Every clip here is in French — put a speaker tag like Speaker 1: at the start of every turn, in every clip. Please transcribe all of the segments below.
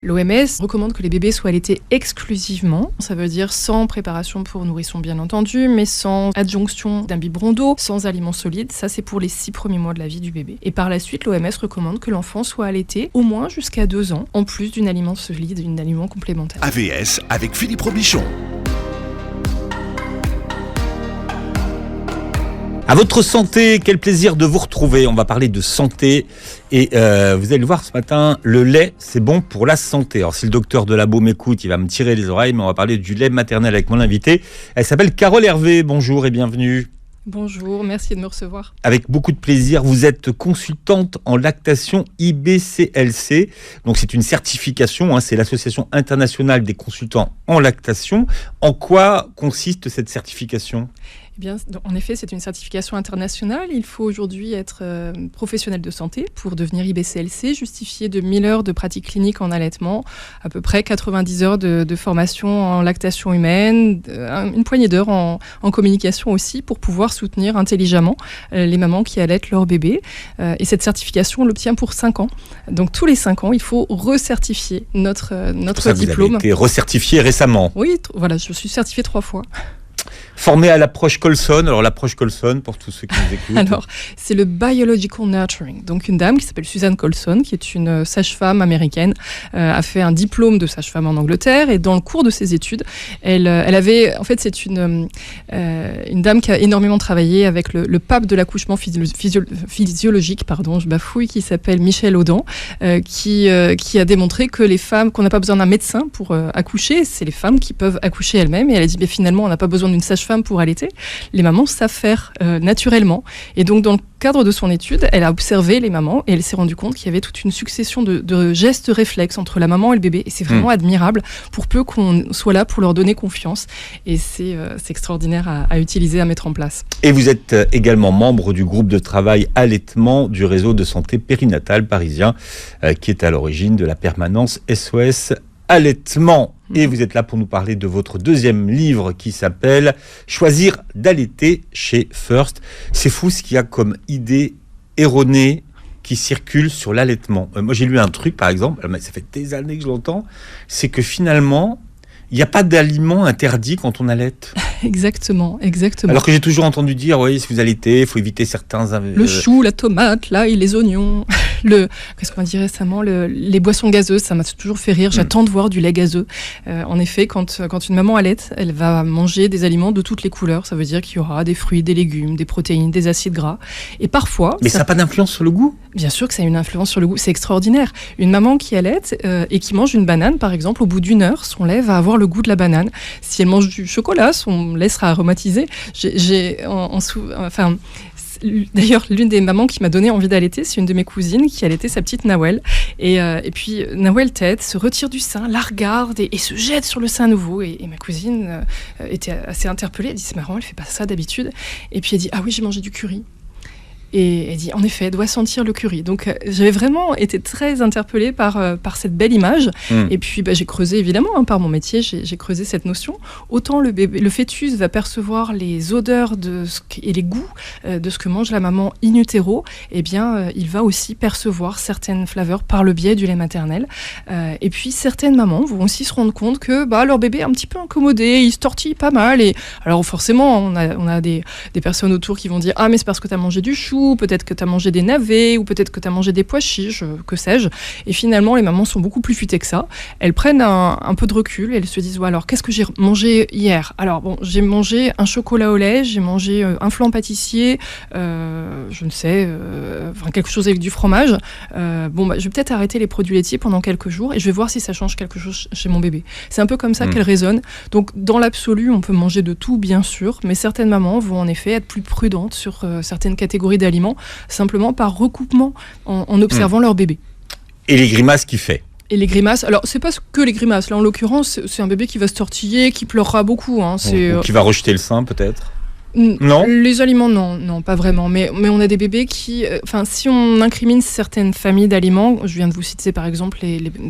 Speaker 1: L'OMS recommande que les bébés soient allaités exclusivement. Ça veut dire sans préparation pour nourrisson bien entendu, mais sans adjonction d'un biberon d'eau, sans aliments solides. Ça, c'est pour les 6 premiers mois de la vie du bébé. Et par la suite, l'OMS recommande que l'enfant soit allaité au moins jusqu'à 2 ans, en plus d'un aliment solide, d'un aliment complémentaire.
Speaker 2: AVS avec Philippe Robichon.
Speaker 3: À votre santé, quel plaisir de vous retrouver. On va parler de santé et vous allez le voir ce matin, le lait, c'est bon pour la santé. Alors si le docteur Delabeau m'écoute, il va me tirer les oreilles, mais on va parler du lait maternel avec mon invité. Elle s'appelle Carole Hervé. Bonjour et bienvenue.
Speaker 1: Bonjour, merci de me recevoir.
Speaker 3: Avec beaucoup de plaisir, vous êtes consultante en lactation IBCLC. Donc c'est une certification, c'est l'Association internationale des consultants en lactation. En quoi consiste cette certification ?
Speaker 1: Eh bien, en effet, c'est une certification internationale. Il faut aujourd'hui être professionnel de santé pour devenir IBCLC, justifier de 1000 heures de pratique clinique en allaitement, à peu près 90 heures de formation en lactation humaine, une poignée d'heures en communication aussi pour pouvoir soutenir intelligemment les mamans qui allaitent leur bébé. Et cette certification, on l'obtient pour 5 ans. Donc tous les 5 ans, il faut recertifier notre diplôme.
Speaker 3: Vous avez été recertifié récemment.
Speaker 1: Oui, voilà, je suis certifiée 3 fois.
Speaker 3: Formé à l'approche Colson. Alors l'approche Colson, pour tous ceux qui nous écoutent.
Speaker 1: Alors, c'est le Biological Nurturing. Donc une dame qui s'appelle Suzanne Colson, qui est une sage-femme américaine, a fait un diplôme de sage-femme en Angleterre. Et dans le cours de ses études, elle avait... En fait, c'est une dame qui a énormément travaillé avec le pape de l'accouchement physiologique, je bafouille, qui s'appelle Michel Audin, qui a démontré que les femmes, qu'on n'a pas besoin d'un médecin pour accoucher, c'est les femmes qui peuvent accoucher elles-mêmes. Et elle a dit, mais finalement, on n'a pas besoin d'une sage-femme pour allaiter, les mamans savent faire naturellement. Et donc, dans le cadre de son étude, elle a observé les mamans et elle s'est rendue compte qu'il y avait toute une succession de gestes réflexes entre la maman et le bébé. Et c'est vraiment admirable, pour peu qu'on soit là pour leur donner confiance. Et c'est extraordinaire à utiliser, à mettre en place. Et vous êtes également membre du groupe de travail allaitement du réseau de santé périnatale parisien, qui est à l'origine de la permanence SOS Allaitement. Et vous êtes là pour nous parler de votre deuxième livre qui s'appelle « Choisir d'allaiter » chez First. C'est fou ce qu'il y a comme idée erronée qui circule sur l'allaitement. Moi, j'ai lu un truc, par exemple, ça fait des années que je l'entends, c'est que finalement, il n'y a pas d'aliments interdits quand on allaite. Exactement. Alors que j'ai toujours entendu dire, oui, si vous allaitez, il faut éviter certains... Le chou, la tomate, l'ail, les oignons... Qu'est-ce qu'on a dit récemment, les boissons gazeuses, ça m'a toujours fait rire. J'attends de voir du lait gazeux. En effet, quand une maman allaite, elle va manger des aliments de toutes les couleurs. Ça veut dire qu'il y aura des fruits, des légumes, des protéines, des acides gras. Et parfois... Mais ça n'a pas d'influence sur le goût ? Bien sûr que ça a une influence sur le goût. C'est extraordinaire. Une maman qui allaite et qui mange une banane, par exemple, au bout d'1 heure, son lait va avoir le goût de la banane. Si elle mange du chocolat, son lait sera aromatisé. D'ailleurs, l'une des mamans qui m'a donné envie d'allaiter, c'est une de mes cousines qui allaitait sa petite Nawel. Et puis, Nawel tète, se retire du sein, la regarde et se jette sur le sein nouveau. Et ma cousine était assez interpellée. Elle dit, c'est marrant, elle fait pas ça d'habitude. Et puis, elle dit, ah oui, j'ai mangé du curry. Et elle dit, en effet, elle doit sentir le curry. Donc, j'avais vraiment été très interpellée par cette belle image. Et puis, j'ai creusé, évidemment, par mon métier, j'ai creusé cette notion. Autant le fœtus va percevoir les odeurs et les goûts de ce que mange la maman in utero, eh bien, il va aussi percevoir certaines saveurs par le biais du lait maternel. Et puis, certaines mamans vont aussi se rendre compte que leur bébé est un petit peu incommodé, il se tortille pas mal. Et alors, forcément, on a des personnes autour qui vont dire, ah, mais c'est parce que tu as mangé du chou, peut-être que tu as mangé des navets, ou peut-être que tu as mangé des pois chiches, que sais-je. Et finalement, les mamans sont beaucoup plus futées que ça. Elles prennent un peu de recul et elles se disent, alors, qu'est-ce que j'ai mangé hier ? Alors, bon, j'ai mangé un chocolat au lait, j'ai mangé un flan pâtissier, je ne sais, quelque chose avec du fromage. Je vais peut-être arrêter les produits laitiers pendant quelques jours et je vais voir si ça change quelque chose chez mon bébé. C'est un peu comme ça qu'elle raisonne. Donc, dans l'absolu, on peut manger de tout, bien sûr, mais certaines mamans vont en effet être plus prudentes sur certaines catégories d'aliments, simplement par recoupement en observant leur bébé. Et les grimaces qu'il fait ? Et les grimaces, alors c'est pas que les grimaces, là en l'occurrence c'est un bébé qui va se tortiller, qui pleurera beaucoup. Ou qui va rejeter le sein peut-être ?
Speaker 3: Non.
Speaker 1: Les aliments, non, pas vraiment. Mais on a des bébés qui... si on incrimine certaines familles d'aliments, je viens de vous citer par exemple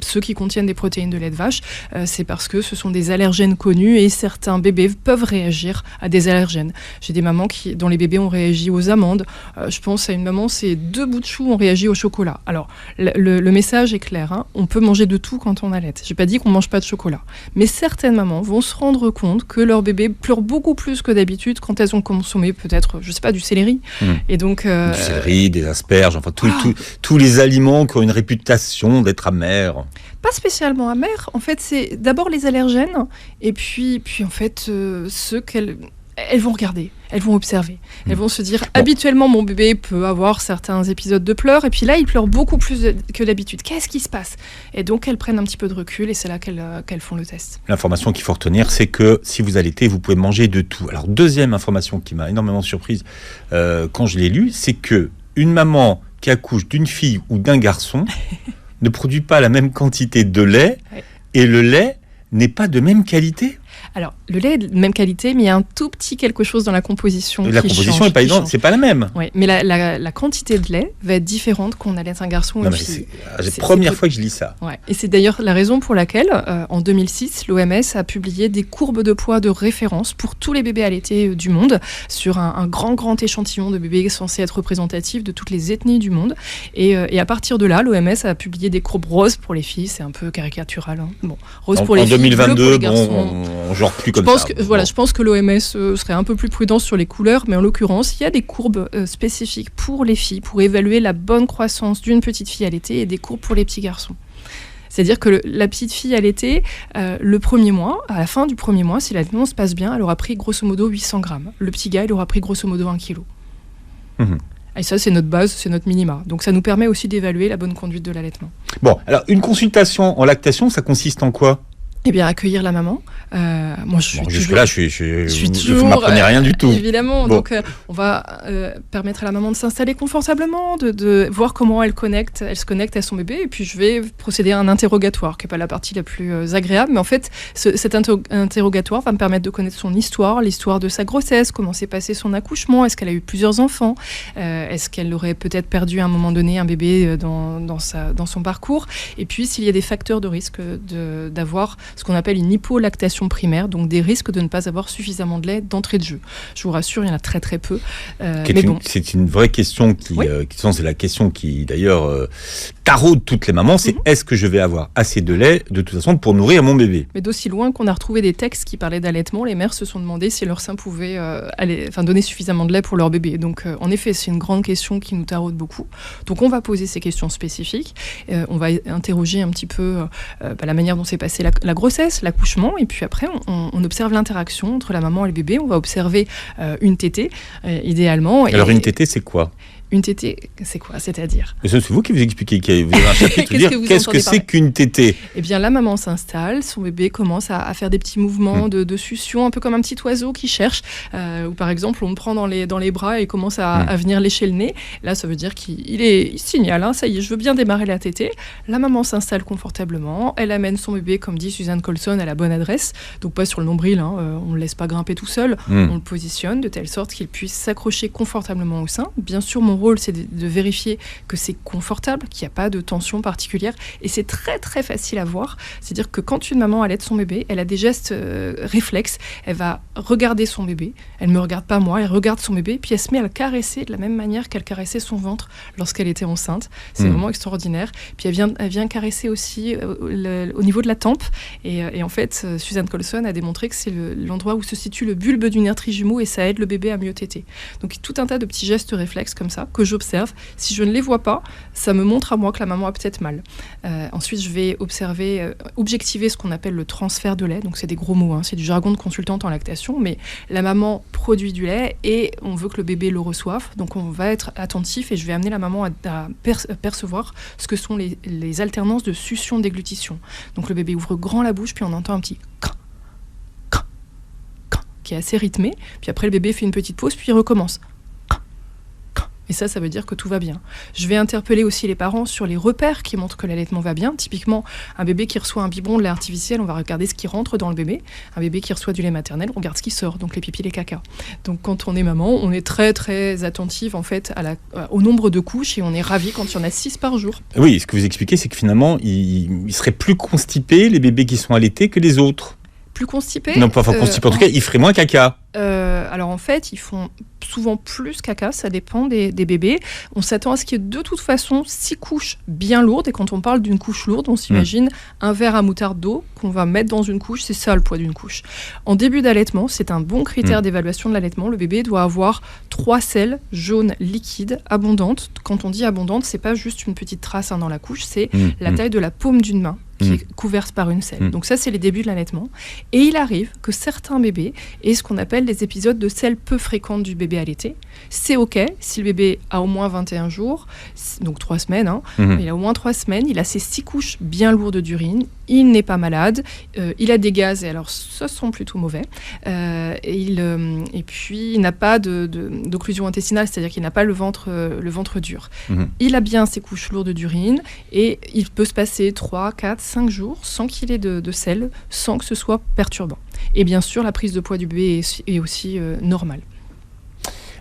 Speaker 1: ceux qui contiennent des protéines de lait de vache, c'est parce que ce sont des allergènes connus et certains bébés peuvent réagir à des allergènes. J'ai des mamans dont les bébés ont réagi aux amandes. Je pense à une maman, c'est 2 bouts de chou ont réagi au chocolat. Alors, le message est clair, hein, on peut manger de tout quand on allait. J'ai pas dit qu'on mange pas de chocolat. Mais certaines mamans vont se rendre compte que leur bébé pleure beaucoup plus que d'habitude quand elles ont consommé peut-être, je sais pas, du céleri. Et donc,
Speaker 3: du céleri, des asperges, enfin tous les aliments qui ont une réputation d'être amers.
Speaker 1: Pas spécialement amers. En fait, c'est d'abord les allergènes et puis en fait, ceux elles vont regarder, elles vont observer. Elles vont se dire, habituellement, mon bébé peut avoir certains épisodes de pleurs, et puis là, il pleure beaucoup plus que d'habitude. Qu'est-ce qui se passe ? Et donc, elles prennent un petit peu de recul, et c'est là qu'elles font le test.
Speaker 3: L'information qu'il faut retenir, c'est que si vous allaitez, vous pouvez manger de tout. Alors, deuxième information qui m'a énormément surprise quand je l'ai lue, c'est que une maman qui accouche d'une fille ou d'un garçon ne produit pas la même quantité de lait, et le lait n'est pas de même qualité.
Speaker 1: Alors, le lait est de même qualité, mais il y a un tout petit quelque chose dans la composition qui change.
Speaker 3: La composition n'est pas identique, c'est pas la même.
Speaker 1: Oui, mais la quantité de lait va être différente qu'on allait un garçon ou une fille.
Speaker 3: C'est la première fois que je lis ça.
Speaker 1: Ouais. Et c'est d'ailleurs la raison pour laquelle, en 2006, l'OMS a publié des courbes de poids de référence pour tous les bébés allaités du monde, sur un grand échantillon de bébés censés être représentatifs de toutes les ethnies du monde. Et à partir de là, l'OMS a publié des courbes roses pour les filles, c'est un peu caricatural. Hein. Bon, rose pour les filles,
Speaker 3: 2022,
Speaker 1: bleu pour les garçons.
Speaker 3: Genre plus comme ça.
Speaker 1: Je pense que l'OMS serait un peu plus prudent sur les couleurs, mais en l'occurrence, il y a des courbes spécifiques pour les filles, pour évaluer la bonne croissance d'une petite fille allaitée, et des courbes pour les petits garçons. C'est-à-dire que la petite fille allaitée, le premier mois, à la fin du premier mois, si l'allaitement se passe bien, elle aura pris grosso modo 800 grammes. Le petit gars, il aura pris grosso modo 1 kilo. Et ça, c'est notre base, c'est notre minima. Donc ça nous permet aussi d'évaluer la bonne conduite de l'allaitement.
Speaker 3: Bon, alors une consultation en lactation, ça consiste en quoi ?
Speaker 1: Eh bien, accueillir la maman. Moi,
Speaker 3: jusque-là, vous ne m'apprenez rien du tout.
Speaker 1: Évidemment. Bon. Donc, on va permettre à la maman de s'installer confortablement, de voir comment elle se connecte à son bébé. Et puis, je vais procéder à un interrogatoire, qui n'est pas la partie la plus agréable. Mais en fait, cet interrogatoire va me permettre de connaître son histoire, l'histoire de sa grossesse, comment s'est passé son accouchement, est-ce qu'elle a eu plusieurs enfants, est-ce qu'elle aurait peut-être perdu à un moment donné un bébé dans son parcours. Et puis, s'il y a des facteurs de risque d'avoir ce qu'on appelle une hypolactation primaire, donc des risques de ne pas avoir suffisamment de lait d'entrée de jeu. Je vous rassure, il y en a très très peu.
Speaker 3: C'est une vraie question c'est la question qui d'ailleurs taraude toutes les mamans, c'est est-ce que je vais avoir assez de lait de toute façon pour nourrir mon bébé ?
Speaker 1: Mais d'aussi loin qu'on a retrouvé des textes qui parlaient d'allaitement, les mères se sont demandé si leur sein pouvait donner suffisamment de lait pour leur bébé. Donc en effet, c'est une grande question qui nous taraude beaucoup. Donc on va poser ces questions spécifiques, on va interroger un petit peu la manière dont s'est passée la grossesse, l'accouchement, et puis après on observe l'interaction entre la maman et le bébé. On va observer une tétée idéalement.
Speaker 3: Alors une tétée, c'est quoi ?
Speaker 1: Une tétée, c'est quoi ? C'est-à-dire ?
Speaker 3: C'est vous qui vous expliquez, vous avez un chapitre dire qu'est-ce que c'est qu'une tétée ?
Speaker 1: Eh bien, la maman s'installe, son bébé commence à faire des petits mouvements de succion, un peu comme un petit oiseau qui cherche. Ou par exemple, on le prend dans les bras et commence à venir lécher le nez. Là, ça veut dire qu'il signale, hein, ça y est, je veux bien démarrer la tétée. La maman s'installe confortablement, elle amène son bébé, comme dit Suzanne Colson, à la bonne adresse. Donc pas sur le nombril, hein, on ne le laisse pas grimper tout seul. On le positionne de telle sorte qu'il puisse s'accrocher confortablement au sein. Bien sûr, mon rôle, c'est de vérifier que c'est confortable, qu'il n'y a pas de tension particulière. Et c'est très, très facile à voir. C'est-à-dire que quand une maman allaite son bébé, elle a des gestes réflexes. Elle va regarder son bébé. Elle ne me regarde pas moi, elle regarde son bébé, puis elle se met à le caresser de la même manière qu'elle caressait son ventre lorsqu'elle était enceinte. C'est vraiment extraordinaire. Puis elle vient caresser aussi au niveau de la tempe. Et en fait, Suzanne Colson a démontré que c'est l'endroit où se situe le bulbe du nerf trijumeau et ça aide le bébé à mieux téter. Donc tout un tas de petits gestes réflexes comme ça que j'observe. Si je ne les vois pas, ça me montre à moi que la maman a peut-être mal. Ensuite, je vais objectiver ce qu'on appelle le transfert de lait. Donc c'est des gros mots, hein, c'est du jargon de consultante en lactation, mais la maman produit du lait et on veut que le bébé le reçoive. Donc on va être attentif et je vais amener la maman à percevoir ce que sont les alternances de succion-déglutition. Donc le bébé ouvre grand la bouche, puis on entend un petit qui est assez rythmé. Puis après, le bébé fait une petite pause, puis il recommence. Et ça veut dire que tout va bien. Je vais interpeller aussi les parents sur les repères qui montrent que l'allaitement va bien. Typiquement, un bébé qui reçoit un biberon de lait artificiel, on va regarder ce qui rentre dans le bébé. Un bébé qui reçoit du lait maternel, on regarde ce qui sort, donc les pipis, les caca. Donc quand on est maman, on est très très attentive en fait au nombre de couches et on est ravi quand il y en a 6 par jour.
Speaker 3: Oui, ce que vous expliquez, c'est que finalement, ils seraient plus constipés, les bébés qui sont allaités, que les autres.
Speaker 1: Plus constipés.
Speaker 3: Non, pas constipés, en tout cas, ils feraient moins caca.
Speaker 1: Alors en fait, ils font souvent plus caca, ça dépend des bébés. On s'attend à ce qu'il y ait de toute façon 6 couches bien lourdes. Et quand on parle d'une couche lourde, on s'imagine un verre à moutarde d'eau qu'on va mettre dans une couche. C'est ça le poids d'une couche. En début d'allaitement, c'est un bon critère d'évaluation de l'allaitement. Le bébé doit avoir 3 selles jaunes liquides abondantes. Quand on dit abondante, c'est pas juste une petite trace dans la couche, c'est la taille de la paume d'une main qui est couverte par une selle. Donc ça, c'est les débuts de l'allaitement. Et il arrive que certains bébés aient ce qu'on appelle des épisodes de selle peu fréquentes du bébé allaité. C'est OK si le bébé a au moins 21 jours, donc 3 semaines. Il a au moins 3 semaines, il a ses 6 couches bien lourdes d'urine, il n'est pas malade, il a des gaz, et alors ce sont plutôt mauvais. Et puis, il n'a pas d'occlusion intestinale, c'est-à-dire qu'il n'a pas le ventre dur. Il a bien ses couches lourdes d'urine, et il peut se passer 3, 4, 5 jours sans qu'il ait de selle, sans que ce soit perturbant. Et bien sûr, la prise de poids du bébé est aussi normale.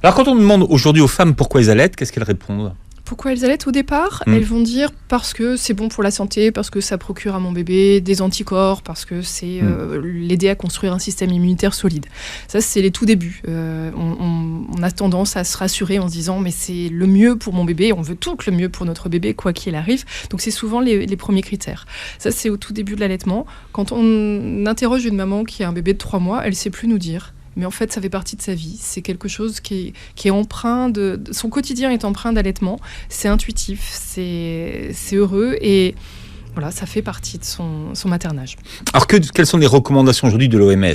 Speaker 3: Alors quand on demande aujourd'hui aux femmes pourquoi elles allaitent, qu'est-ce qu'elles répondent ?
Speaker 1: Pourquoi elles allaitent au départ ? Elles vont dire parce que c'est bon pour la santé, parce que ça procure à mon bébé des anticorps, parce que c'est l'aider à construire un système immunitaire solide. Ça, c'est les tout débuts. On a tendance à se rassurer en se disant mais c'est le mieux pour mon bébé, on veut tout le mieux pour notre bébé, quoi qu'il arrive. Donc c'est souvent les premiers critères. Ça, c'est au tout début de l'allaitement. Quand on interroge une maman qui a un bébé de 3 mois, elle ne sait plus nous dire. Mais en fait, ça fait partie de sa vie. C'est quelque chose qui est empreint son quotidien est empreint d'allaitement. C'est intuitif, c'est heureux et voilà, ça fait partie de son maternage. Alors,
Speaker 3: quelles sont les recommandations aujourd'hui de l'OMS ?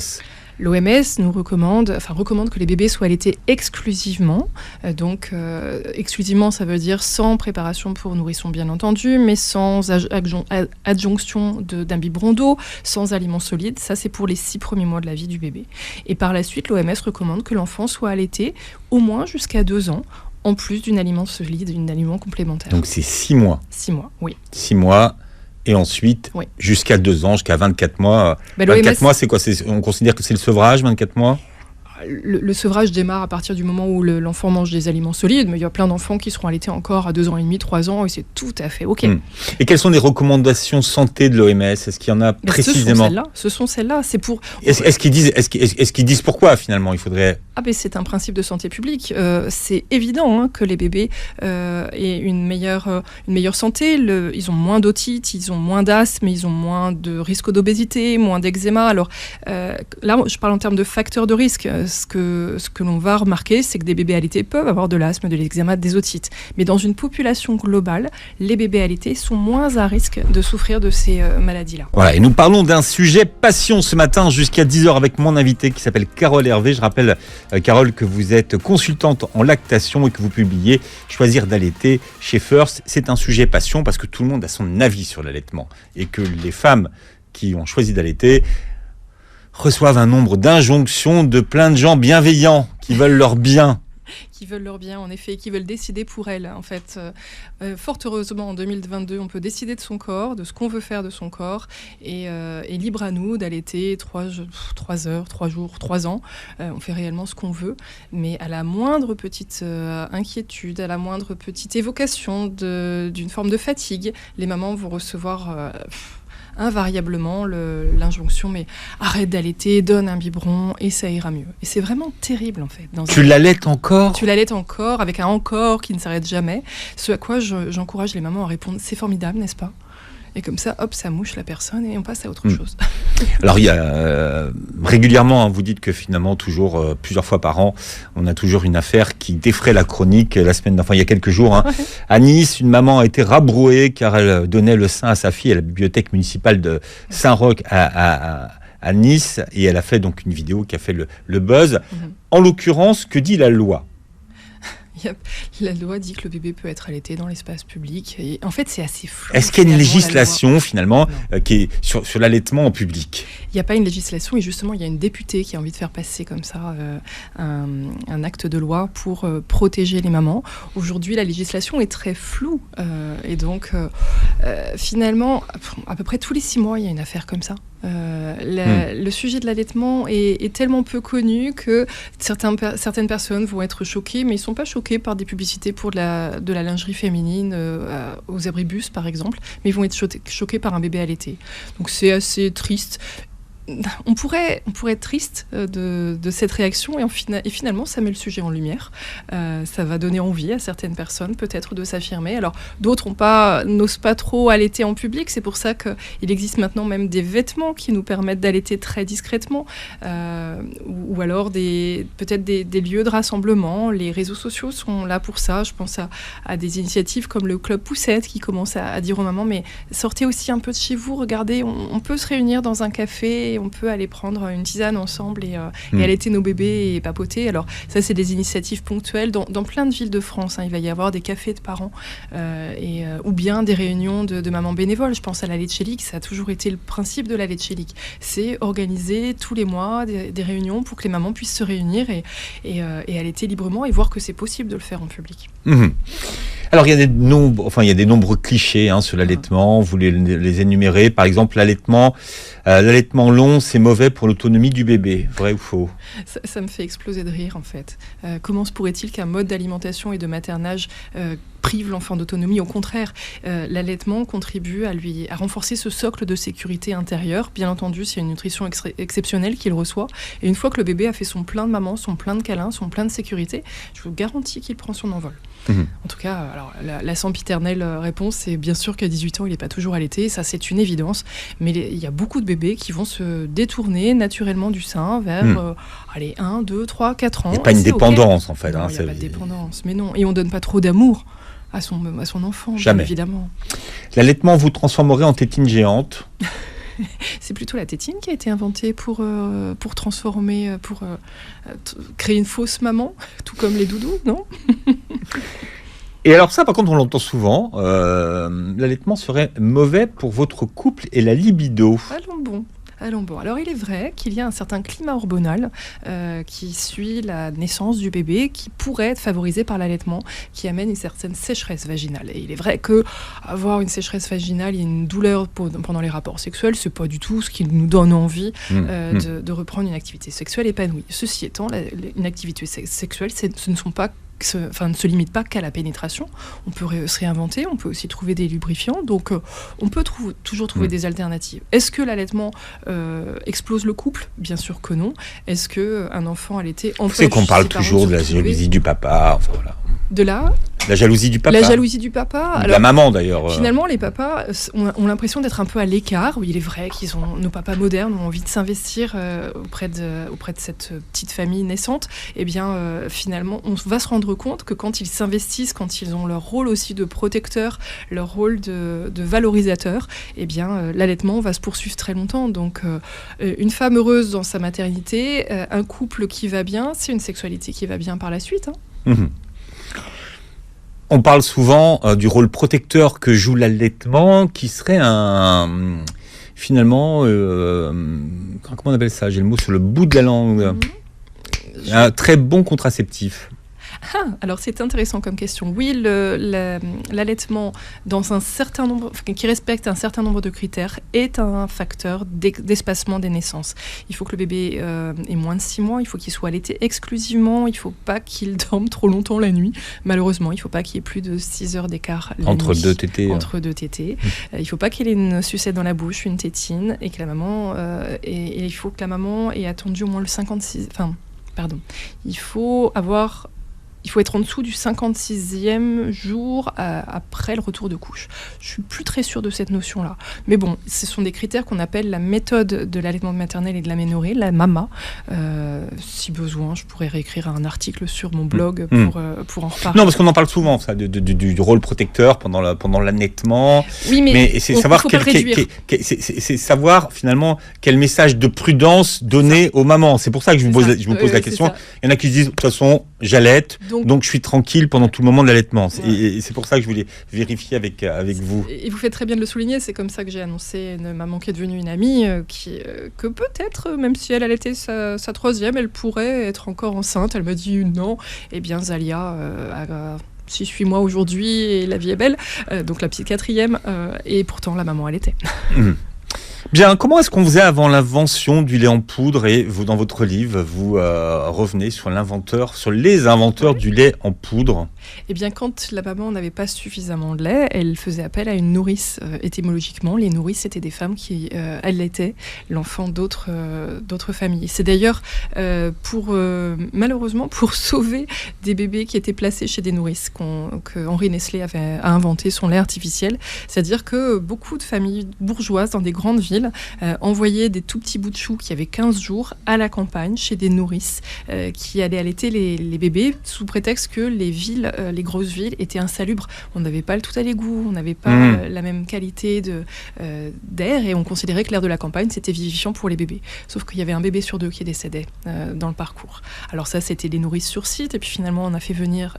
Speaker 1: L'OMS nous recommande que les bébés soient allaités exclusivement. Exclusivement, ça veut dire sans préparation pour nourrisson, bien entendu, mais sans adjonction d'un biberon d'eau, sans aliments solides. Ça, c'est pour les 6 premiers mois de la vie du bébé. Et par la suite, l'OMS recommande que l'enfant soit allaité au moins jusqu'à 2 ans, en plus d'un aliment solide, d'un aliment complémentaire.
Speaker 3: Donc, c'est 6 mois.
Speaker 1: 6 mois, oui.
Speaker 3: 6 mois. Et ensuite, jusqu'à 2 ans, jusqu'à 24 mois. 24 mois, c'est quoi ? On considère que c'est le sevrage, 24 mois ?
Speaker 1: Le sevrage démarre à partir du moment où l'enfant mange des aliments solides, mais il y a plein d'enfants qui seront allaités encore à 2 ans et demi, 3 ans, et c'est tout à fait OK.
Speaker 3: Et quelles sont les recommandations santé de l'OMS ? Est-ce qu'il y en a précisément ?
Speaker 1: Ce sont celles-là. C'est pour...
Speaker 3: Est-ce qu'ils disent pourquoi, finalement, il faudrait...
Speaker 1: c'est un principe de santé publique. C'est évident que les bébés aient une meilleure santé. Ils ont moins d'otite, ils ont moins d'asthme, ils ont moins de risque d'obésité, moins d'eczéma. Alors là, je parle en termes de facteurs de risque. Ce que l'on va remarquer, c'est que des bébés allaités peuvent avoir de l'asthme, de l'eczéma, des otites. Mais dans une population globale, les bébés allaités sont moins à risque de souffrir de ces maladies-là.
Speaker 3: Voilà, et nous parlons d'un sujet passion ce matin jusqu'à 10h avec mon invité qui s'appelle Carole Hervé. Je rappelle, Carole, que vous êtes consultante en lactation et que vous publiez Choisir d'allaiter chez First. C'est un sujet passion parce que tout le monde a son avis sur l'allaitement et que les femmes qui ont choisi d'allaiter reçoivent un nombre d'injonctions de plein de gens bienveillants qui veulent leur bien.
Speaker 1: Qui veulent leur bien, en effet, qui veulent décider pour elles. En fait, fort heureusement, en 2022, on peut décider de son corps, de ce qu'on veut faire de son corps, et libre à nous d'allaiter 3 heures, 3 jours, 3 ans. On fait réellement ce qu'on veut, mais à la moindre petite inquiétude, à la moindre petite évocation d'une forme de fatigue, les mamans vont recevoir... invariablement l'injonction mais arrête d'allaiter, donne un biberon et ça ira mieux. Et c'est vraiment terrible en fait.
Speaker 3: Tu l'allaites encore ?
Speaker 1: Tu l'allaites encore avec un encore qui ne s'arrête jamais. Ce à quoi j'encourage les mamans à répondre c'est formidable, n'est-ce pas ? Et comme ça, hop, ça mouche la personne et on passe à autre chose.
Speaker 3: Alors, il y a régulièrement, vous dites que finalement, toujours, plusieurs fois par an, on a toujours une affaire qui défraie la chronique. La semaine d'enfant, il y a quelques jours, à Nice, une maman a été rabrouée car elle donnait le sein à sa fille à la bibliothèque municipale de Saint-Roch à Nice. Et elle a fait donc une vidéo qui a fait le buzz. En l'occurrence, que dit la loi ?
Speaker 1: La loi dit que le bébé peut être allaité dans l'espace public. Et en fait, c'est assez flou.
Speaker 3: Est-ce qu'il y a une
Speaker 1: finalement,
Speaker 3: législation finalement qui est sur l'allaitement en public?
Speaker 1: Il n'y a pas une législation et justement, il y a une députée qui a envie de faire passer comme ça un acte de loi pour protéger les mamans. Aujourd'hui, la législation est très floue et donc finalement, à peu près tous les 6 mois, il y a une affaire comme ça. Le sujet de l'allaitement est tellement peu connu que certaines personnes vont être choquées, mais ils ne sont pas choqués par des publicités pour de la lingerie féminine aux abribus, par exemple, mais ils vont être choqués par un bébé allaité. Donc c'est assez triste. On pourrait être triste de cette réaction et finalement ça met le sujet en lumière. Ça va donner envie à certaines personnes peut-être de s'affirmer. Alors d'autres n'osent pas trop allaiter en public. C'est pour ça qu'il existe maintenant même des vêtements qui nous permettent d'allaiter très discrètement ou alors peut-être des lieux de rassemblement. Les réseaux sociaux sont là pour ça. Je pense à des initiatives comme le Club Poussette qui commence à dire aux mamans mais sortez aussi un peu de chez vous, regardez, on peut se réunir dans un café, on peut aller prendre une tisane ensemble et allaiter nos bébés et papoter. Alors ça, c'est des initiatives ponctuelles dans plein de villes de France. Il va y avoir des cafés de parents ou bien des réunions de mamans bénévoles. Je pense à la Lecce League, ça a toujours été le principe de la Lecce League. C'est organiser tous les mois des réunions pour que les mamans puissent se réunir et allaiter librement et voir que c'est possible de le faire en public.
Speaker 3: Mmh. Alors, il y a des nombreux clichés sur l'allaitement. Vous les énumérez. Par exemple, l'allaitement long, c'est mauvais pour l'autonomie du bébé. Vrai ou faux?
Speaker 1: Ça me fait exploser de rire, en fait. Comment se pourrait-il qu'un mode d'alimentation et de maternage prive l'enfant d'autonomie? Au contraire, l'allaitement contribue à renforcer ce socle de sécurité intérieure. Bien entendu, c'est une nutrition exceptionnelle qu'il reçoit. Et une fois que le bébé a fait son plein de maman, son plein de câlins, son plein de sécurité, je vous garantis qu'il prend son envol. Mmh. En tout cas, alors, la sempiternelle réponse, c'est bien sûr qu'à 18 ans, il n'est pas toujours allaité. Ça, c'est une évidence. Mais il y a beaucoup de bébés qui vont se détourner naturellement du sein vers 1, 2, 3, 4 ans.
Speaker 3: Il n'y a pas une dépendance, en fait.
Speaker 1: Non, il n'y a pas de dépendance. Mais non. Et on ne donne pas trop d'amour à son enfant,
Speaker 3: jamais.
Speaker 1: Bien évidemment.
Speaker 3: L'allaitement vous transformerait en tétine géante?
Speaker 1: C'est plutôt la tétine qui a été inventée pour transformer, créer une fausse maman, tout comme les doudous, non?
Speaker 3: Et alors ça, par contre, on l'entend souvent, l'allaitement serait mauvais pour votre couple et la libido.
Speaker 1: Allons bon. Alors il est vrai qu'il y a un certain climat hormonal qui suit la naissance du bébé, qui pourrait être favorisé par l'allaitement, qui amène une certaine sécheresse vaginale. Et il est vrai que avoir une sécheresse vaginale, il y a une douleur pendant les rapports sexuels, c'est pas du tout ce qui nous donne envie de reprendre une activité sexuelle épanouie. Ceci étant, une activité sexuelle, ne se limite pas qu'à la pénétration. On peut se réinventer, on peut aussi trouver des lubrifiants, donc on peut toujours trouver des alternatives. Est-ce que l'allaitement explose le couple? Bien sûr que non. Est-ce qu'un enfant allaité empêche...
Speaker 3: C'est qu'on parle toujours de la jalousie du papa, enfin voilà.
Speaker 1: De la
Speaker 3: jalousie du papa.
Speaker 1: La jalousie du papa.
Speaker 3: Alors, la maman d'ailleurs.
Speaker 1: Finalement, les papas ont l'impression d'être un peu à l'écart. Oui, il est vrai nos papas modernes ont envie de s'investir auprès de cette petite famille naissante. Eh bien, finalement, on va se rendre compte que quand ils s'investissent, quand ils ont leur rôle aussi de protecteur, leur rôle de valorisateur, eh bien, l'allaitement va se poursuivre très longtemps. Donc, une femme heureuse dans sa maternité, un couple qui va bien, c'est une sexualité qui va bien par la suite.
Speaker 3: Mmh. On parle souvent du rôle protecteur que joue l'allaitement, qui serait finalement, comment on appelle ça? J'ai le mot sur le bout de la langue. Un très bon contraceptif.
Speaker 1: Alors c'est intéressant comme question. Oui, l'allaitement dans un certain nombre, qui respecte un certain nombre de critères, est un facteur d'espacement des naissances. Il faut que le bébé ait moins de 6 mois, il faut qu'il soit allaité exclusivement, il ne faut pas qu'il dorme trop longtemps la nuit. Malheureusement, il ne faut pas qu'il y ait plus de 6 heures d'écart la
Speaker 3: entre
Speaker 1: nuit.
Speaker 3: Deux tétés.
Speaker 1: Entre deux tétés. Il ne faut pas qu'il ait une sucette dans la bouche, une tétine, et que la maman, et il faut que la maman ait attendu au moins le 56... Il faut être en dessous du 56e jour après le retour de couche. Je suis plus très sûre de cette notion-là. Mais bon, ce sont des critères qu'on appelle la méthode de l'allaitement maternel et de l'aménorrhée, la MAMA. Si besoin, je pourrais réécrire un article sur mon blog pour en reparler.
Speaker 3: Non, parce qu'on en parle souvent, ça, du rôle protecteur pendant l'allaitement.
Speaker 1: Oui, mais
Speaker 3: c'est savoir finalement quel message de prudence donner aux mamans. C'est pour ça que je vous pose la question. Il y en a qui se disent, de toute façon, j'allaite. Donc je suis tranquille pendant tout le moment de l'allaitement.
Speaker 1: Ouais.
Speaker 3: Et c'est pour ça que je voulais vérifier avec vous.
Speaker 1: Et vous faites très bien de le souligner, c'est comme ça que j'ai annoncé une maman qui est devenue une amie, que peut-être, même si elle allaitait sa troisième, elle pourrait être encore enceinte. Elle m'a dit non. Eh bien, Zalia a 6-8 mois aujourd'hui et la vie est belle, donc la petite quatrième, et pourtant la maman allaitait.
Speaker 3: Bien, comment est-ce qu'on faisait avant l'invention du lait en poudre? Et vous, dans votre livre, vous revenez sur les inventeurs du lait en poudre.
Speaker 1: Eh bien, quand la maman n'avait pas suffisamment de lait, elle faisait appel à une nourrice. Étymologiquement, les nourrices étaient des femmes qui allaitaient l'enfant d'autres familles. C'est d'ailleurs malheureusement pour sauver des bébés qui étaient placés chez des nourrices que Henri Nestlé a inventé son lait artificiel. C'est-à-dire que beaucoup de familles bourgeoises dans des grandes villes envoyaient des tout petits bouts de chou qui avaient 15 jours à la campagne chez des nourrices qui allaient allaiter les bébés sous prétexte que les villes, les grosses villes étaient insalubres. On n'avait pas le tout à l'égout, on n'avait pas la même qualité d'air et on considérait que l'air de la campagne c'était vivifiant pour les bébés. Sauf qu'il y avait un bébé sur deux qui décédait dans le parcours. Alors ça c'était les nourrices sur site et puis finalement on a fait venir,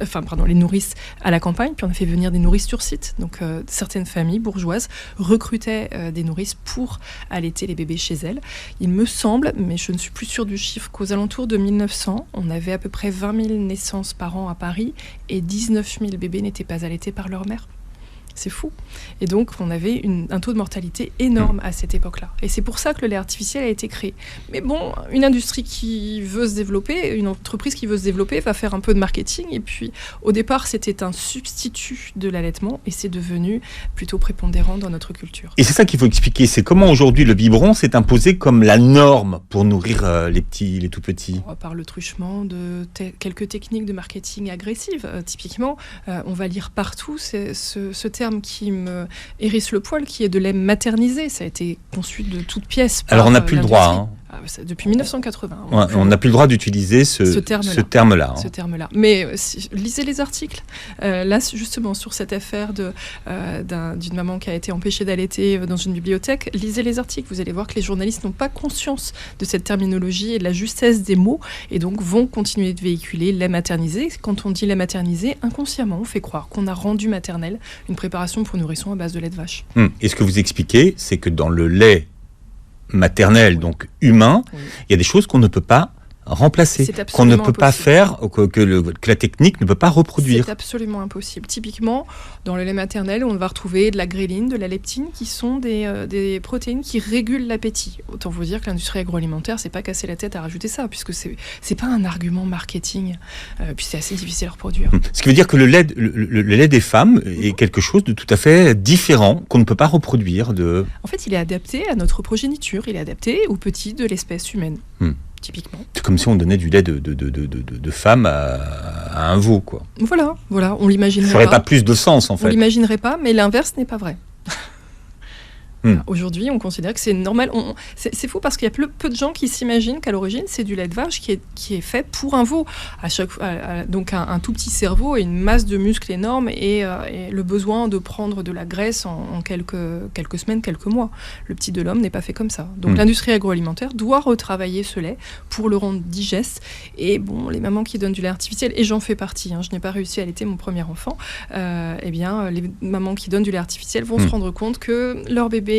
Speaker 1: les nourrices à la campagne, puis on a fait venir des nourrices sur site. Donc certaines familles bourgeoises recrutaient des nourrices pour allaiter les bébés chez elles. Il me semble, mais je ne suis plus sûre du chiffre, qu'aux alentours de 1900, on avait à peu près 20 000 naissances par an à Paris et 19 000 bébés n'étaient pas allaités par leur mère. C'est fou. Et donc, on avait un taux de mortalité énorme à cette époque-là. Et c'est pour ça que le lait artificiel a été créé. Mais bon, une industrie qui veut se développer, une entreprise qui veut se développer, va faire un peu de marketing. Et puis, au départ, c'était un substitut de l'allaitement et c'est devenu plutôt prépondérant dans notre culture.
Speaker 3: Et c'est ça qu'il faut expliquer. C'est comment aujourd'hui le biberon s'est imposé comme la norme pour nourrir les tout petits.
Speaker 1: Par le truchement de quelques techniques de marketing agressives. Typiquement, on va lire partout ce terme qui me hérisse le poil, qui est de lait maternisé. Ça a été conçu de toutes pièces.
Speaker 3: Alors on n'a plus le droit.
Speaker 1: Depuis 1980.
Speaker 3: On n'a plus le droit d'utiliser ce terme-là.
Speaker 1: Ce terme-là. Mais lisez les articles. Là, justement, sur cette affaire d'une maman qui a été empêchée d'allaiter dans une bibliothèque, lisez les articles. Vous allez voir que les journalistes n'ont pas conscience de cette terminologie et de la justesse des mots et donc vont continuer de véhiculer lait maternisé. Quand on dit lait maternisé, inconsciemment, on fait croire qu'on a rendu maternelle une préparation pour nourrissons à base de lait de vache.
Speaker 3: Et ce que vous expliquez, c'est que dans le lait maternel, donc humain, il y a des choses qu'on ne peut pas remplacer, qu'on ne peut pas faire, que la technique ne peut pas reproduire.
Speaker 1: C'est absolument impossible. Typiquement, dans le lait maternel, on va retrouver de la gréline, de la leptine, qui sont des protéines qui régulent l'appétit. Autant vous dire que l'industrie agroalimentaire s'est pas cassé la tête à rajouter ça, puisque c'est pas un argument marketing, puis c'est assez difficile à reproduire.
Speaker 3: Ce qui veut dire que le lait des femmes est quelque chose de tout à fait différent, qu'on ne peut pas reproduire.
Speaker 1: En fait, il est adapté à notre progéniture, il est adapté aux petits de l'espèce humaine. Typiquement.
Speaker 3: C'est comme si on donnait du lait de femme à un veau, quoi.
Speaker 1: Voilà, on l'imaginerait
Speaker 3: pas. Ça n'aurait pas plus de sens, en fait.
Speaker 1: On l'imaginerait pas, mais l'inverse n'est pas vrai. Aujourd'hui, on considère que c'est normal. C'est fou parce qu'il y a peu de gens qui s'imaginent qu'à l'origine, c'est du lait de vache qui est fait pour un veau. Donc un tout petit cerveau et une masse de muscles énorme et le besoin de prendre de la graisse en quelques semaines, quelques mois. Le petit de l'homme n'est pas fait comme ça. Donc l'industrie agroalimentaire doit retravailler ce lait pour le rendre digeste. Et bon, les mamans qui donnent du lait artificiel, et j'en fais partie, je n'ai pas réussi à allaiter mon premier enfant, les mamans qui donnent du lait artificiel vont se rendre compte que leur bébé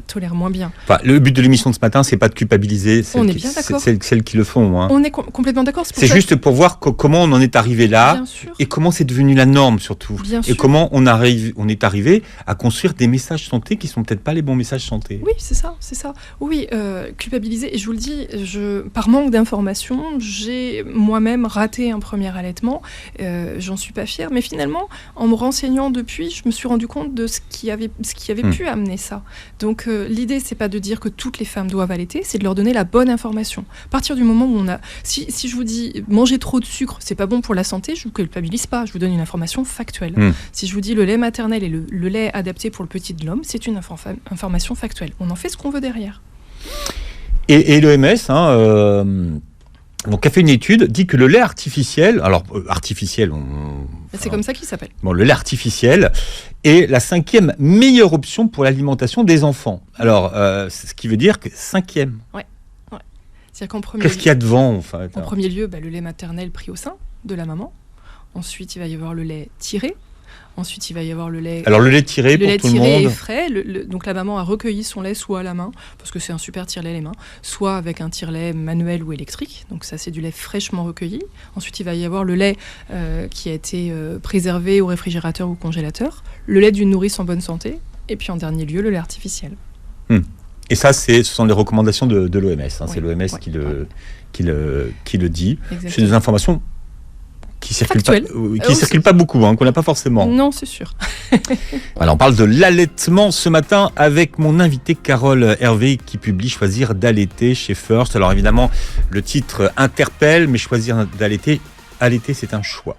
Speaker 1: tolère moins bien.
Speaker 3: Le but de l'émission de ce matin, c'est pas de culpabiliser celles qui le font.
Speaker 1: On est complètement d'accord.
Speaker 3: C'est juste pour voir comment on en est arrivé là et comment c'est devenu la norme surtout. Et comment on est arrivé à construire des messages santé qui sont peut-être pas les bons messages santé.
Speaker 1: Oui, c'est ça. Oui, culpabiliser. Et je vous le dis, par manque d'informations, j'ai moi-même raté un premier allaitement. J'en suis pas fière. Mais finalement, en me renseignant depuis, je me suis rendu compte de ce qui avait pu amener ça. Donc l'idée, c'est pas de dire que toutes les femmes doivent allaiter, c'est de leur donner la bonne information. À partir du moment où si je vous dis manger trop de sucre, c'est pas bon pour la santé, je vous culpabilise pas, je vous donne une information factuelle. Si je vous dis le lait maternel et le lait adapté pour le petit de l'homme, c'est une information factuelle. On en fait ce qu'on veut derrière.
Speaker 3: Et l'OMS, donc, a fait une étude, dit que le lait artificiel,
Speaker 1: c'est comme ça qu'il s'appelle.
Speaker 3: Bon, le lait artificiel est la 5e meilleure option pour l'alimentation des enfants. Alors, ce qui veut dire que 5e.
Speaker 1: Ouais. C'est-à-dire qu'en premier
Speaker 3: Qu'est-ce qu'il y a devant, en fait?
Speaker 1: En premier lieu, le lait maternel pris au sein de la maman. Ensuite, il va y avoir le lait tiré. Ensuite, il va y avoir le lait.
Speaker 3: Alors, le lait tiré,
Speaker 1: Le
Speaker 3: pour
Speaker 1: lait
Speaker 3: tout le
Speaker 1: tiré est
Speaker 3: monde.
Speaker 1: frais. Donc, la maman a recueilli son lait soit à la main, parce que c'est un super tire-lait les mains, soit avec un tire-lait manuel ou électrique. Donc, ça, c'est du lait fraîchement recueilli. Ensuite, il va y avoir le lait qui a été préservé au réfrigérateur ou au congélateur. Le lait d'une nourrice en bonne santé. Et puis, en dernier lieu, le lait artificiel.
Speaker 3: Et ça, ce sont les recommandations de l'OMS.
Speaker 1: Oui.
Speaker 3: C'est l'OMS
Speaker 1: Ouais.
Speaker 3: qui le dit.
Speaker 1: Exactement.
Speaker 3: C'est des informations qui circulent pas,
Speaker 1: Factuelles.
Speaker 3: circulent pas beaucoup, qu'on n'a pas forcément.
Speaker 1: Non, c'est sûr.
Speaker 3: Voilà, on parle de l'allaitement ce matin avec mon invitée Carole Hervé qui publie Choisir d'allaiter chez First. Alors évidemment, le titre interpelle, mais choisir d'allaiter, c'est un choix.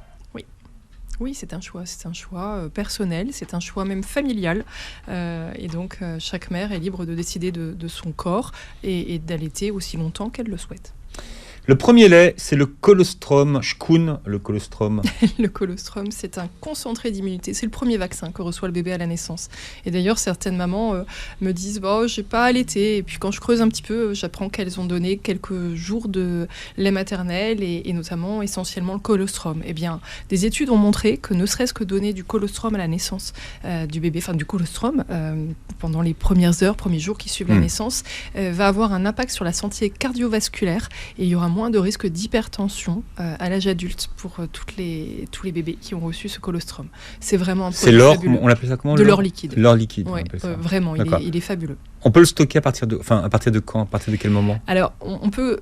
Speaker 1: Oui, c'est un choix personnel, c'est un choix même familial. Et donc, chaque mère est libre de décider de son corps et d'allaiter aussi longtemps qu'elle le souhaite.
Speaker 3: Le premier lait, c'est le colostrum. Schkoun, le colostrum.
Speaker 1: Le colostrum, c'est un concentré d'immunité. C'est le premier vaccin que reçoit le bébé à la naissance. Et d'ailleurs, certaines mamans me disent « j'ai pas allaité ». Et puis quand je creuse un petit peu, j'apprends qu'elles ont donné quelques jours de lait maternel et notamment essentiellement le colostrum. Eh bien, des études ont montré que ne serait-ce que donner du colostrum à la naissance du bébé, enfin du colostrum, pendant les premiers jours qui suivent la naissance, va avoir un impact sur la santé cardiovasculaire et il y aura moins de risque d'hypertension à l'âge adulte pour tous les bébés qui ont reçu ce colostrum. C'est vraiment un produit
Speaker 3: C'est
Speaker 1: fabuleux.
Speaker 3: l'or, on l'appelle ça comment?
Speaker 1: De l'or liquide.
Speaker 3: L'or liquide, on
Speaker 1: Ouais,
Speaker 3: appelle ça.
Speaker 1: vraiment,
Speaker 3: D'accord.
Speaker 1: il est fabuleux.
Speaker 3: On peut le stocker à partir de quand? À partir de quel moment?
Speaker 1: Alors, on peut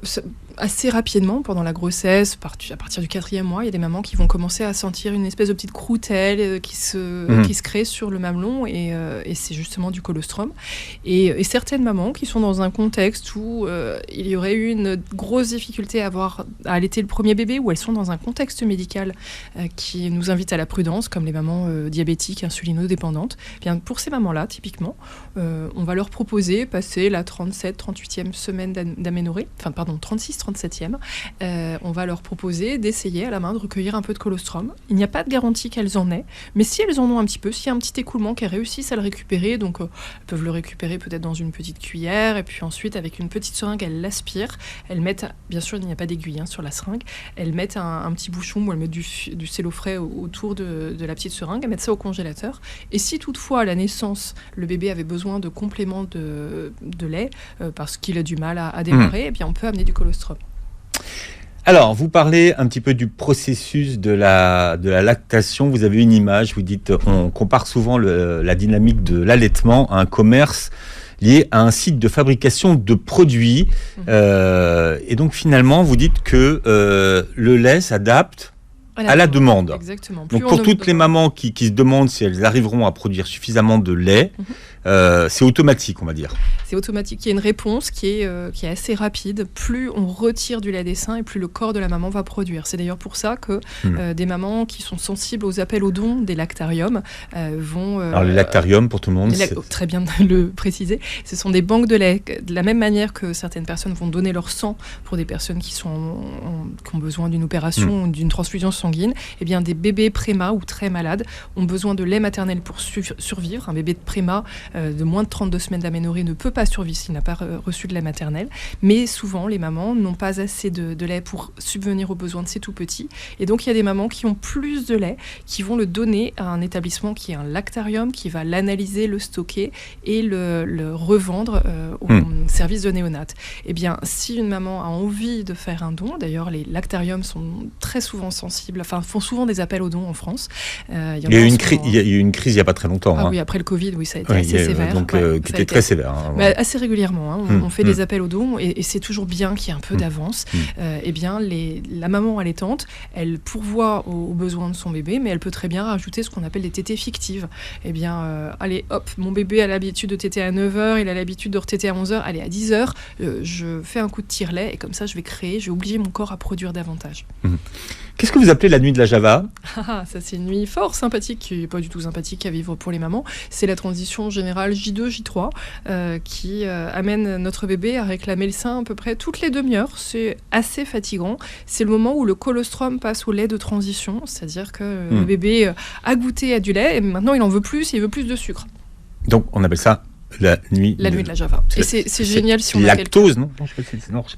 Speaker 1: assez rapidement, pendant la grossesse, à partir du 4e mois, il y a des mamans qui vont commencer à sentir une espèce de petite croûtelle qui se crée sur le mamelon et c'est justement du colostrum. Et certaines mamans qui sont dans un contexte où il y aurait eu une grosse difficulté à allaiter le premier bébé, où elles sont dans un contexte médical qui nous invite à la prudence, comme les mamans diabétiques, insulinodépendantes, bien pour ces mamans-là, typiquement, on va leur proposer, passer la 38e semaine d'aménorrhée, 37e, on va leur proposer d'essayer à la main de recueillir un peu de colostrum. Il n'y a pas de garantie qu'elles en aient, mais si elles en ont un petit peu, s'il y a un petit écoulement, qu'elles réussissent à le récupérer, donc elles peuvent le récupérer peut-être dans une petite cuillère, et puis ensuite avec une petite seringue, elles l'aspirent, elles mettent, bien sûr il n'y a pas d'aiguille sur la seringue, elles mettent un petit bouchon où elles mettent du cello frais autour de la petite seringue, elles mettent ça au congélateur, et si toutefois à la naissance, le bébé avait besoin de compléments de lait, parce qu'il a du mal à démarrer, eh bien on peut amener du colostrum.
Speaker 3: Alors, vous parlez un petit peu du processus de la lactation. Vous avez une image, vous dites, on compare souvent la dynamique de l'allaitement à un commerce lié à un site de fabrication de produits. Et donc, finalement, vous dites que le lait s'adapte à la demande.
Speaker 1: Exactement.
Speaker 3: Donc, pour toutes les mamans qui se demandent si elles arriveront à produire suffisamment de lait, c'est automatique, on va dire.
Speaker 1: C'est automatique. Il y a une réponse qui est assez rapide. Plus on retire du lait des seins et plus le corps de la maman va produire. C'est d'ailleurs pour ça que des mamans qui sont sensibles aux appels aux dons des lactariums vont...
Speaker 3: Alors les lactariums, pour tout le monde,
Speaker 1: très bien de le préciser, ce sont des banques de lait. De la même manière que certaines personnes vont donner leur sang pour des personnes qui ont besoin d'une opération ou d'une transfusion sanguine, eh bien des bébés prémas ou très malades ont besoin de lait maternel pour survivre. Un bébé de préma de moins de 32 semaines d'aménorrhée ne peut pas survivre s'il n'a pas reçu de lait maternel. Mais souvent, les mamans n'ont pas assez de lait pour subvenir aux besoins de ces tout-petits. Et donc, il y a des mamans qui ont plus de lait, qui vont le donner à un établissement qui est un lactarium, qui va l'analyser, le stocker et le revendre au service de néonat. Eh bien, si une maman a envie de faire un don, d'ailleurs, les lactariums sont très souvent sensibles, font souvent des appels aux dons en France. Il y a eu une crise
Speaker 3: il n'y a pas très longtemps.
Speaker 1: Oui, après le Covid, ça a été assez sévère.
Speaker 3: Donc, qui était très sévère.
Speaker 1: Assez régulièrement. On fait des appels aux dons et c'est toujours bien qu'il y ait un peu d'avance. Eh bien, la maman allaitante, elle pourvoit aux besoins de son bébé, mais elle peut très bien rajouter ce qu'on appelle des tétées fictives. Eh bien, allez, hop, mon bébé a l'habitude de téter à 9h, il a l'habitude de retéter à 11h, allez, à 10h, je fais un coup de tire-lait et comme ça, je vais obliger mon corps à produire davantage.
Speaker 3: Qu'est-ce que vous appelez la nuit de la Java?
Speaker 1: Ça c'est une nuit fort sympathique, qui n'est pas du tout sympathique à vivre pour les mamans. C'est la transition générale J2, J3 qui amène notre bébé à réclamer le sein à peu près toutes les demi-heures. C'est assez fatigant. C'est le moment où le colostrum passe au lait de transition, c'est-à-dire que le bébé a goûté à du lait et maintenant il en veut plus, il veut plus de sucre.
Speaker 3: Donc on appelle ça La nuit
Speaker 1: de la Java. Et c'est génial si on a
Speaker 3: lactose, non,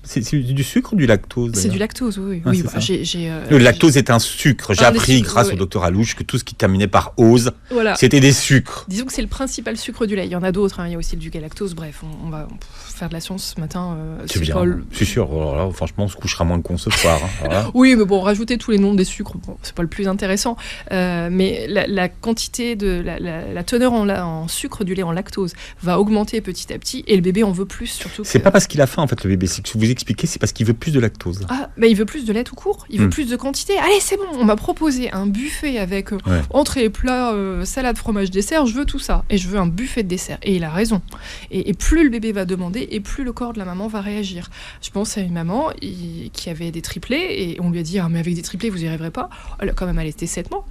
Speaker 3: c'est du sucre ou du lactose?
Speaker 1: C'est du lactose, oui.
Speaker 3: Le lactose est un sucre. J'ai appris grâce au docteur Alouche que tout ce qui terminait par ose, c'était des sucres.
Speaker 1: Disons que c'est le principal sucre du lait. Il y en a d'autres, il y a aussi le galactose. Bref, on va faire de la science ce matin.
Speaker 3: C'est bien, c'est sûr. Alors là, franchement, on se couchera moins con ce soir. Voilà.
Speaker 1: Oui, mais bon, rajouter tous les noms des sucres, c'est pas le plus intéressant. Mais la quantité de la teneur en sucre du lait en lactose va augmenter petit à petit et le bébé en veut plus surtout.
Speaker 3: C'est pas parce qu'il a faim en fait le bébé, c'est que vous expliquez, c'est parce qu'il veut plus de lactose.
Speaker 1: Il veut plus de lait tout court, il veut plus de quantité. Allez, c'est bon, on m'a proposé un buffet avec entrée, plat, salade, fromage, dessert, je veux tout ça et je veux un buffet de dessert. Et il a raison. Et plus le bébé va demander et plus le corps de la maman va réagir. Je pense à une maman qui avait des triplés et on lui a dit mais avec des triplés vous y arriverez pas. Elle a quand même allaité 7 mois.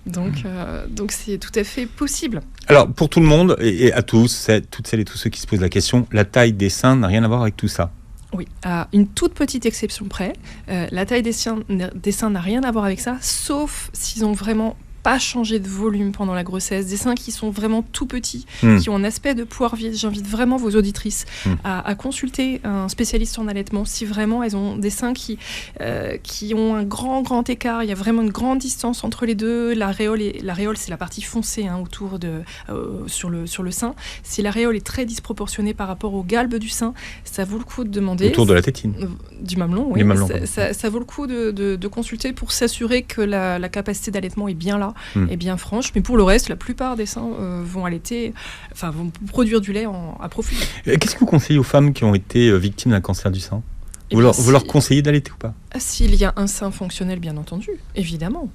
Speaker 1: Donc c'est tout à fait possible.
Speaker 3: Alors pour tout le monde et à tous, toutes celles et tous ceux qui se posent la question, la taille des seins n'a rien à voir avec tout ça.
Speaker 1: Oui, à une toute petite exception près, la taille des seins n'a rien à voir avec ça, sauf s'ils ont vraiment pas changer de volume pendant la grossesse, des seins qui sont vraiment tout petits, qui ont un aspect de poire vide. J'invite vraiment vos auditrices à consulter un spécialiste en allaitement si vraiment elles ont des seins qui ont un grand écart. Il y a vraiment une grande distance entre les deux. L'aréole, c'est la partie foncée autour sur le sein. Si l'aréole est très disproportionnée par rapport au galbe du sein, ça vaut le coup de demander.
Speaker 3: Autour de la tétine.
Speaker 1: Du mamelon, oui. Ça vaut le coup de consulter pour s'assurer que la capacité d'allaitement est bien là. Et bien franche, mais pour le reste, la plupart des seins vont produire du lait à profit.
Speaker 3: Qu'est-ce que vous conseillez aux femmes qui ont été victimes d'un cancer du sein? Vous leur conseillez d'allaiter ou pas?
Speaker 1: S'il y a un sein fonctionnel, bien entendu, évidemment.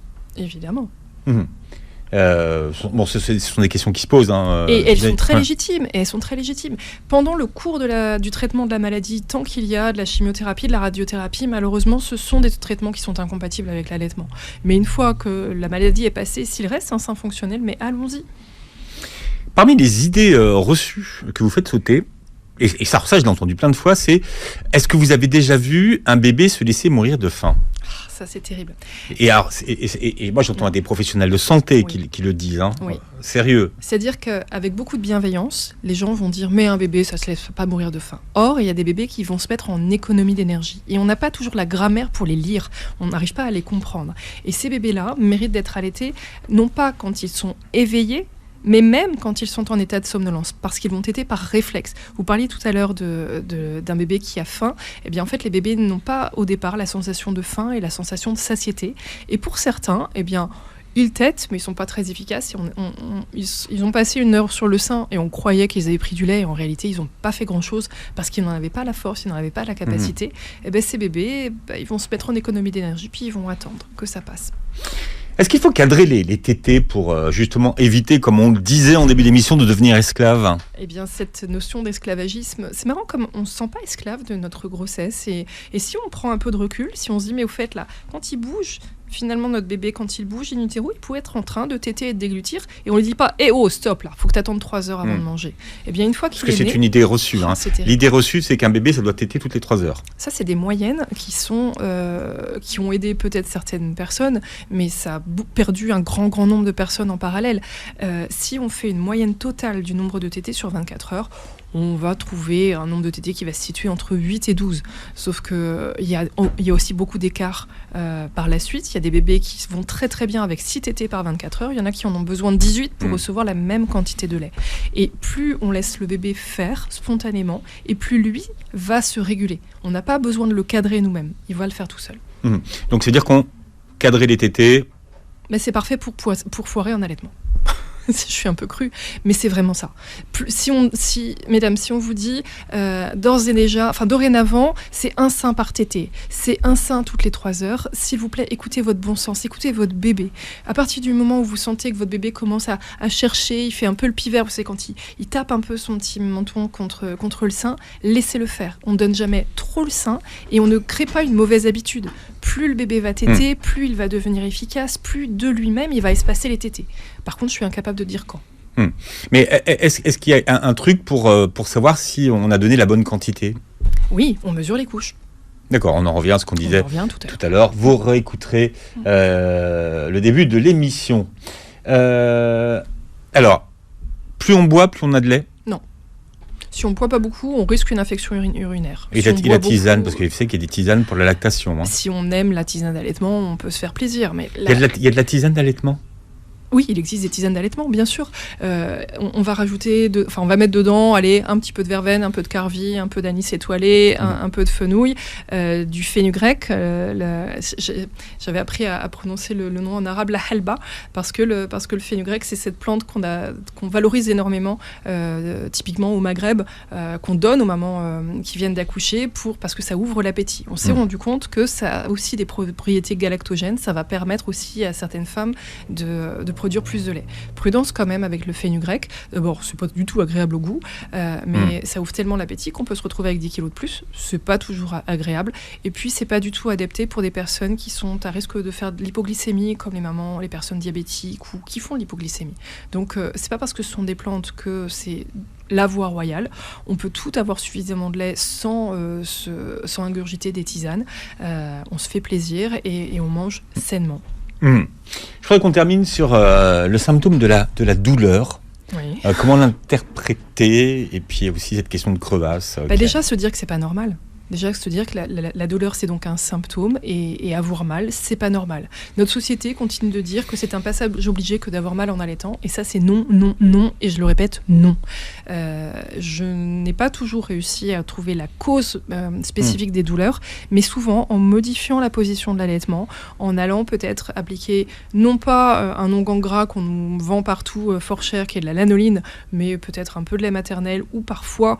Speaker 3: Ce sont des questions qui se posent.
Speaker 1: Et elles sont très légitimes. Pendant le cours du traitement de la maladie, tant qu'il y a de la chimiothérapie, de la radiothérapie, malheureusement, ce sont des traitements qui sont incompatibles avec l'allaitement. Mais une fois que la maladie est passée, s'il reste un sein fonctionnel, mais allons-y.
Speaker 3: Parmi les idées reçues que vous faites sauter, et ça, je l'ai entendu plein de fois, c'est: est-ce que vous avez déjà vu un bébé se laisser mourir de faim?
Speaker 1: Ça, c'est terrible.
Speaker 3: Et moi, j'entends des professionnels de santé qui le disent. Sérieux.
Speaker 1: C'est-à-dire qu'avec beaucoup de bienveillance, les gens vont dire « mais un bébé, ça se laisse pas mourir de faim ». Or, il y a des bébés qui vont se mettre en économie d'énergie. Et on n'a pas toujours la grammaire pour les lire. On n'arrive pas à les comprendre. Et ces bébés-là méritent d'être allaités, non pas quand ils sont éveillés, mais même quand ils sont en état de somnolence, parce qu'ils vont téter par réflexe. Vous parliez tout à l'heure d'un bébé qui a faim. Eh bien, en fait, les bébés n'ont pas au départ la sensation de faim et la sensation de satiété. Et pour certains, eh bien, ils tètent, mais ils ne sont pas très efficaces. Ils ont passé 1 heure sur le sein et on croyait qu'ils avaient pris du lait. Et en réalité, ils n'ont pas fait grand-chose parce qu'ils n'en avaient pas la force, ils n'en avaient pas la capacité. Et bien, ces bébés, ils vont se mettre en économie d'énergie, puis ils vont attendre que ça passe.
Speaker 3: Est-ce qu'il faut cadrer les tétés pour justement éviter, comme on le disait en début d'émission, de devenir esclave?
Speaker 1: Eh bien, cette notion d'esclavagisme, c'est marrant comme on ne se sent pas esclave de notre grossesse. Et si on prend un peu de recul, si on se dit, mais au fait, là, quand il bouge, finalement, notre bébé, quand il bouge in utero, il peut être en train de téter et de déglutir. Et on ne lui dit pas, stop, là, faut que tu attendes 3 heures avant de manger. Eh bien, une fois qu'il est né...
Speaker 3: Parce que c'est une idée reçue. L'idée reçue, c'est qu'un bébé, ça doit téter toutes les 3 heures.
Speaker 1: Ça, c'est des moyennes qui ont aidé peut-être certaines personnes, mais ça a perdu un grand nombre de personnes en parallèle. Si on fait une moyenne totale du nombre de tétés sur 24 heures, on va trouver un nombre de tétés qui va se situer entre 8 et 12. Sauf qu'il y a aussi beaucoup d'écarts par la suite. Il y a des bébés qui vont très très bien avec 6 tétés par 24 heures. Il y en a qui en ont besoin de 18 pour recevoir la même quantité de lait. Et plus on laisse le bébé faire spontanément, et plus lui va se réguler. On n'a pas besoin de le cadrer nous-mêmes. Il va le faire tout seul.
Speaker 3: Donc c'est dire qu'on cadrait les tétés.
Speaker 1: Mais c'est parfait pour foirer un allaitement. Je suis un peu crue, mais c'est vraiment ça. Mesdames, si on vous dit dorénavant, c'est un sein par tétée, c'est un sein toutes les 3 heures, s'il vous plaît, écoutez votre bon sens, écoutez votre bébé. À partir du moment où vous sentez que votre bébé commence à chercher, il fait un peu le pivert, vous savez, quand il tape un peu son petit menton contre le sein, laissez-le faire. On ne donne jamais trop le sein et on ne crée pas une mauvaise habitude. Plus le bébé va téter, plus il va devenir efficace, plus de lui-même il va espacer les tétés. Par contre, je suis incapable de dire quand.
Speaker 3: Mais est-ce qu'il y a un truc pour savoir si on a donné la bonne quantité?
Speaker 1: Oui, on mesure les couches.
Speaker 3: D'accord, on en revient à ce qu'on disait tout à l'heure. Vous réécouterez le début de l'émission. Alors, plus on boit, plus on a de lait?
Speaker 1: Si on boit pas beaucoup, on risque une infection urinaire.
Speaker 3: Et
Speaker 1: Si on boit
Speaker 3: la tisane,
Speaker 1: beaucoup,
Speaker 3: parce que je sais qu'il y a des tisanes pour la lactation. Hein.
Speaker 1: si on aime la tisane d'allaitement, on peut se faire plaisir. Mais
Speaker 3: Il y a de la tisane d'allaitement?
Speaker 1: oui, il existe des tisanes d'allaitement, bien sûr. On va rajouter, on va mettre dedans, un petit peu de verveine, un peu de carvi, un peu d'anis étoilé, un peu de fenouil, du fenugrec. J'avais appris à prononcer le nom en arabe, la halba, parce que le fenugrec, c'est cette plante qu'on valorise énormément, typiquement au Maghreb, qu'on donne aux mamans qui viennent d'accoucher parce que ça ouvre l'appétit. On s'est rendu compte que ça a aussi des propriétés galactogènes. Ça va permettre aussi à certaines femmes de produire plus de lait. Prudence quand même avec le fenugrec. D'abord, c'est pas du tout agréable au goût, mais ça ouvre tellement l'appétit qu'on peut se retrouver avec 10 kilos de plus. C'est pas toujours agréable. Et puis, c'est pas du tout adapté pour des personnes qui sont à risque de faire de l'hypoglycémie, comme les mamans, les personnes diabétiques ou qui font de l'hypoglycémie. Donc, c'est pas parce que ce sont des plantes que c'est la voie royale. On peut tout avoir suffisamment de lait sans ingurgiter des tisanes. On se fait plaisir et on mange sainement.
Speaker 3: Je voudrais qu'on termine sur le symptôme de la douleur.
Speaker 1: Oui.
Speaker 3: Comment l'interpréter? Et puis aussi cette question de crevasse.
Speaker 1: Déjà, se dire que c'est pas normal. Déjà, se dire que la douleur, c'est donc un symptôme et avoir mal, c'est pas normal. Notre société continue de dire que c'est un passage obligé que d'avoir mal en allaitant. Et ça, c'est non, non, non. Et je le répète, non. Je n'ai pas toujours réussi à trouver la cause spécifique des douleurs, mais souvent, en modifiant la position de l'allaitement, en allant peut-être appliquer, non pas un onguent gras qu'on nous vend partout fort cher, qui est de la lanoline, mais peut-être un peu de lait maternel ou parfois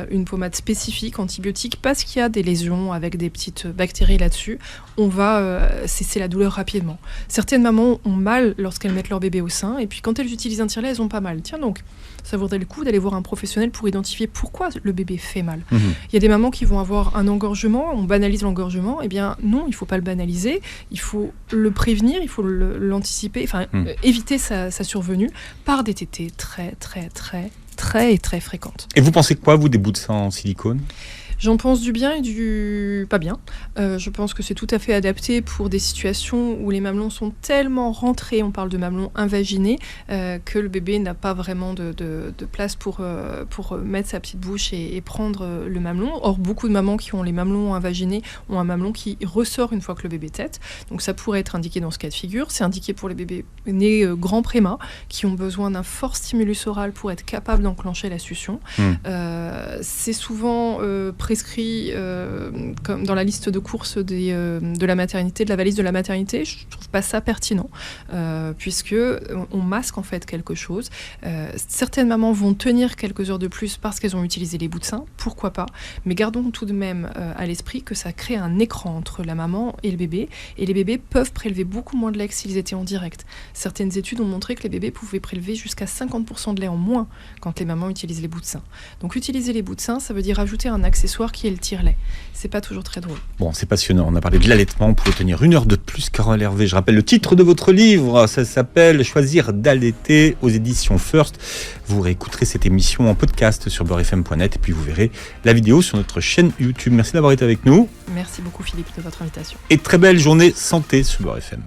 Speaker 1: une pommade spécifique, antibiotique, parce qu'il y a des lésions avec des petites bactéries là-dessus, on va cesser la douleur rapidement. Certaines mamans ont mal lorsqu'elles mettent leur bébé au sein, et puis quand elles utilisent un tire-lait, elles ont pas mal. Tiens donc, ça vaudrait le coup d'aller voir un professionnel pour identifier pourquoi le bébé fait mal. Il y a des mamans qui vont avoir un engorgement, on banalise l'engorgement, eh bien non, il ne faut pas le banaliser, il faut le prévenir, il faut l'anticiper, éviter sa survenue par des tétées très, très, très, très, très fréquentes.
Speaker 3: Et vous pensez quoi, vous, des bouts de sang en silicone?
Speaker 1: J'en pense du bien et du pas bien. Je pense que c'est tout à fait adapté pour des situations où les mamelons sont tellement rentrés, on parle de mamelons invaginés, que le bébé n'a pas vraiment de place pour mettre sa petite bouche et prendre le mamelon. Or, beaucoup de mamans qui ont les mamelons invaginés ont un mamelon qui ressort une fois que le bébé tète. Donc ça pourrait être indiqué dans ce cas de figure. C'est indiqué pour les bébés nés grands préma, qui ont besoin d'un fort stimulus oral pour être capable d'enclencher la succion. C'est souvent prescrit comme dans la liste de courses de la maternité, de la valise de la maternité. Je trouve pas ça pertinent, puisque on masque en fait quelque chose. Certaines mamans vont tenir quelques heures de plus parce qu'elles ont utilisé les bouts de sein, pourquoi pas, mais gardons tout de même à l'esprit que ça crée un écran entre la maman et le bébé, et les bébés peuvent prélever beaucoup moins de lait que s'ils étaient en direct. Certaines études ont montré que les bébés pouvaient prélever jusqu'à 50% de lait en moins quand les mamans utilisent les bouts de sein. Donc utiliser les bouts de sein, ça veut dire ajouter un accessoire qui est le tire-lait. C'est pas toujours très drôle.
Speaker 3: Bon, c'est passionnant. On a parlé de l'allaitement. On pouvait tenir 1 heure de plus, Carole Hervé. Je rappelle le titre de votre livre. Ça s'appelle Choisir d'allaiter aux éditions First. Vous réécouterez cette émission en podcast sur beurrefm.net et puis vous verrez la vidéo sur notre chaîne YouTube. Merci d'avoir été avec nous.
Speaker 1: Merci beaucoup Philippe de votre invitation.
Speaker 3: Et très belle journée santé sur Beurre FM.